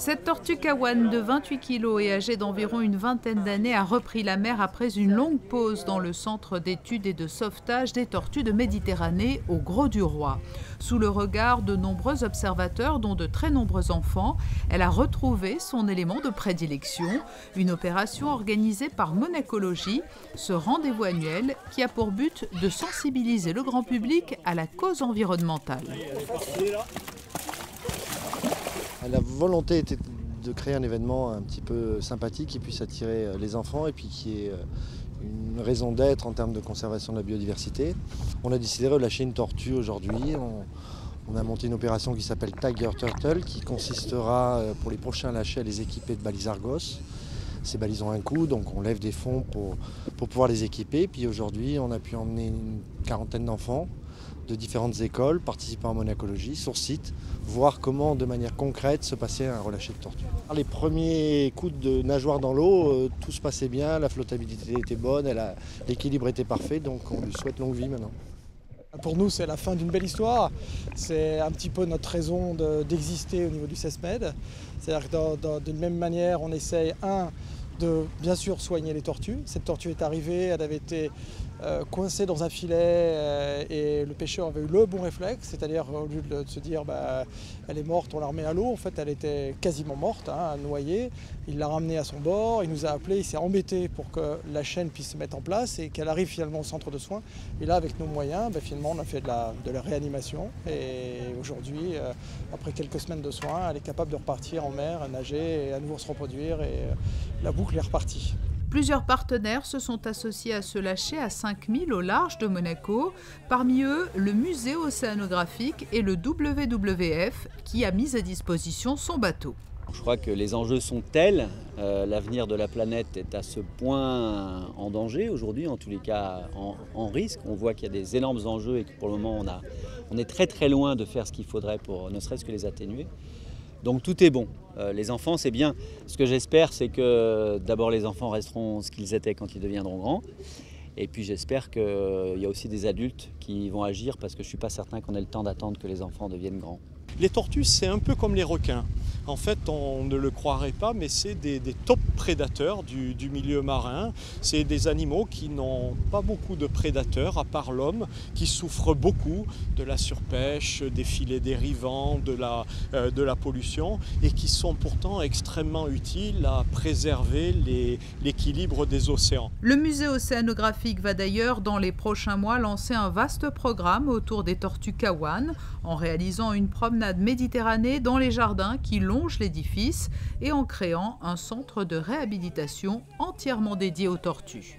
Cette tortue kawan de 28 kg et âgée d'environ une vingtaine d'années a repris la mer après une longue pause dans le centre d'études et de sauvetage des tortues de Méditerranée au Grau-du-Roi. Sous le regard de nombreux observateurs, dont de très nombreux enfants, elle a retrouvé son élément de prédilection, une opération organisée par Monacologie, ce rendez-vous annuel qui a pour but de sensibiliser le grand public à la cause environnementale. La volonté était de créer un événement un petit peu sympathique qui puisse attirer les enfants et puis qui ait une raison d'être en termes de conservation de la biodiversité. On a décidé de relâcher une tortue aujourd'hui. On a monté une opération qui s'appelle Tiger Turtle qui consistera pour les prochains lâchers à les équiper de balises Argos. Ces balises ont un coût, donc on lève des fonds pour pouvoir les équiper. Puis aujourd'hui, on a pu emmener une quarantaine d'enfants de différentes écoles participant à Monacologie sur site, voir comment de manière concrète se passait un relâché de tortue. Les premiers coups de nageoire dans l'eau, tout se passait bien, la flottabilité était bonne, l'équilibre était parfait, donc on lui souhaite longue vie maintenant. Pour nous, c'est la fin d'une belle histoire. C'est un petit peu notre raison d'exister au niveau du CESMED. C'est-à-dire que d'une même manière, on essaye, de bien sûr soigner les tortues. Cette tortue est arrivée, elle avait été coincée dans un filet et le pêcheur avait eu le bon réflexe, c'est-à-dire au lieu de se dire elle est morte, on la remet à l'eau, en fait elle était quasiment morte, noyée. Il l'a ramenée à son bord, il nous a appelé, il s'est embêté pour que la chaîne puisse se mettre en place et qu'elle arrive finalement au centre de soins. Et là avec nos moyens, finalement on a fait de la réanimation et aujourd'hui, après quelques semaines de soins, elle est capable de repartir en mer, à nager et à nouveau se reproduire et la boucle est repartie. Plusieurs partenaires se sont associés à ce lâcher à 5000 au large de Monaco. Parmi eux, le musée océanographique et le WWF qui a mis à disposition son bateau. Je crois que les enjeux sont tels, l'avenir de la planète est à ce point en danger aujourd'hui, en tous les cas en risque. On voit qu'il y a des énormes enjeux et que pour le moment on est très très loin de faire ce qu'il faudrait pour ne serait-ce que les atténuer. Donc tout est bon. Les enfants, c'est bien. Ce que j'espère, c'est que d'abord les enfants resteront ce qu'ils étaient quand ils deviendront grands. Et puis j'espère qu'il y a aussi des adultes qui vont agir parce que je ne suis pas certain qu'on ait le temps d'attendre que les enfants deviennent grands. Les tortues, c'est un peu comme les requins. En fait, on ne le croirait pas, mais c'est des top prédateurs du milieu marin. C'est des animaux qui n'ont pas beaucoup de prédateurs, à part l'homme, qui souffrent beaucoup de la surpêche, des filets dérivants, de la pollution, et qui sont pourtant extrêmement utiles à préserver l'équilibre des océans. Le musée océanographique va d'ailleurs, dans les prochains mois, lancer un vaste programme autour des tortues kawan, en réalisant une promenade Méditerranée dans les jardins qui longent l'édifice et en créant un centre de réhabilitation entièrement dédié aux tortues.